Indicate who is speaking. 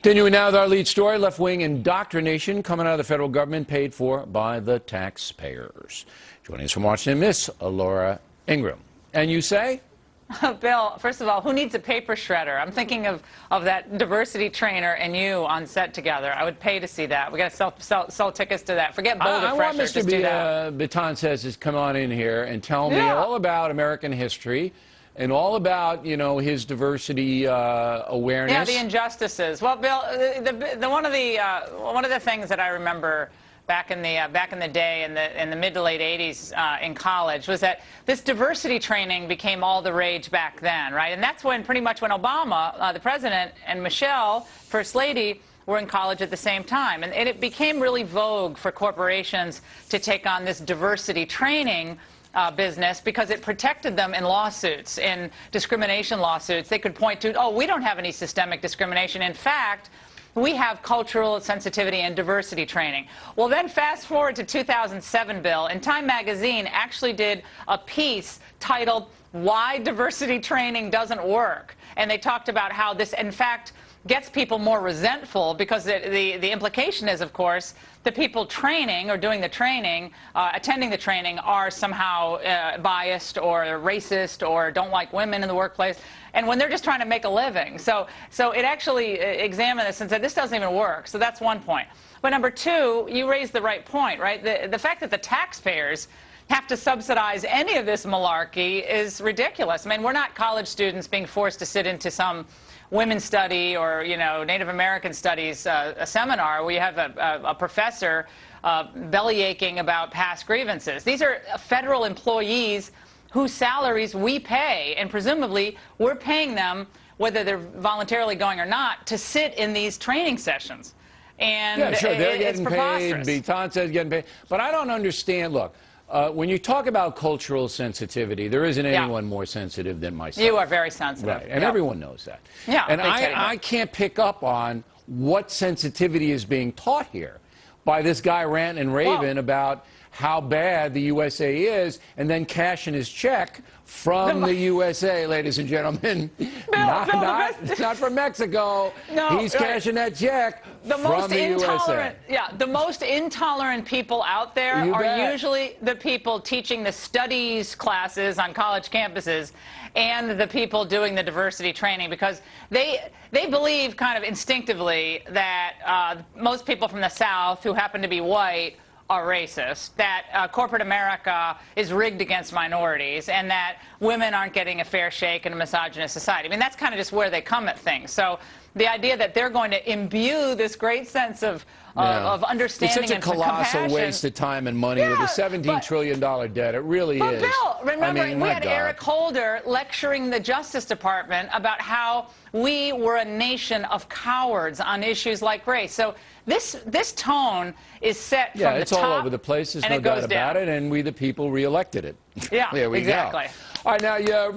Speaker 1: Continuing now with our lead story, left-wing indoctrination coming out of the federal government paid for by the taxpayers. Joining us from Washington, Miss Laura Ingraham. And you say?
Speaker 2: Bill, first of all, who needs a paper shredder? I'm thinking of that diversity trainer and you on set together. I would pay to see that. We got to sell tickets to that. Forget Boulder
Speaker 1: I
Speaker 2: Fresher.
Speaker 1: want Mr. Baton says to come on in here and tell me all about American history and all about, you know, his diversity awareness.
Speaker 2: Yeah, the injustices. Well, Bill, one of the things that I remember back in the day in the mid to late 80s in college was that this diversity training became all the rage back then, right? And that's when pretty much when Obama, the president, and Michelle, First Lady, were in college at the same time. And it became really vogue for corporations to take on this diversity training business because it protected them in lawsuits, in discrimination lawsuits. They could point to, oh, we don't have any systemic discrimination. In fact, we have cultural sensitivity and diversity training. Well, then fast forward to 2007, Bill, and Time magazine actually did a piece titled, Why Diversity Training Doesn't Work. And they talked about how this, in fact, gets people more resentful because the implication is, of course, the people training or doing the training, attending the training, are somehow biased or racist or don't like women in the workplace, and when they're just trying to make a living. So it actually examined this and said this doesn't even work. So that's one point. But number two, you raised the right point, right? The fact that the taxpayers have to subsidize any of this malarkey is ridiculous. I mean, we're not college students being forced to sit into some women's study or, you know, Native American studies a seminar where you have a professor bellyaching about past grievances. These are federal employees whose salaries we pay, and presumably we're paying them, whether they're voluntarily going or not, to sit in these training sessions. And
Speaker 1: yeah, sure, they're getting
Speaker 2: preposterous.
Speaker 1: paid. Baton says getting paid. But I don't understand. Look, when you talk about cultural sensitivity, there isn't anyone more sensitive than myself.
Speaker 2: You are very sensitive.
Speaker 1: Right, and everyone knows that.
Speaker 2: Yeah,
Speaker 1: and I can't pick up on what sensitivity is being taught here by this guy ranting and raving about how bad the USA is, and then cashing his check from the USA, ladies and gentlemen. Not from Mexico.
Speaker 2: No,
Speaker 1: he's cashing that check from the USA.
Speaker 2: Yeah, the most intolerant people out there are usually the people teaching the studies classes on college campuses and the people doing the diversity training, because they believe kind of instinctively that most people from the South who happen to be white are racist, that corporate America is rigged against minorities, and that women aren't getting a fair shake in a misogynist society. I mean, that's kind of just where they come at things. So the idea that they're going to imbue this great sense of understanding and compassion.
Speaker 1: It's such a colossal waste of time and money with a $17 trillion debt. It really is.
Speaker 2: But Bill, remember, we had
Speaker 1: Eric
Speaker 2: Holder lecturing the Justice Department about how we were a nation of cowards on issues like race. So this tone is set from the top.
Speaker 1: Yeah, it's all over the place. There's no doubt about it, and we the people reelected it.
Speaker 2: Yeah,
Speaker 1: there we
Speaker 2: exactly.
Speaker 1: go. All right, now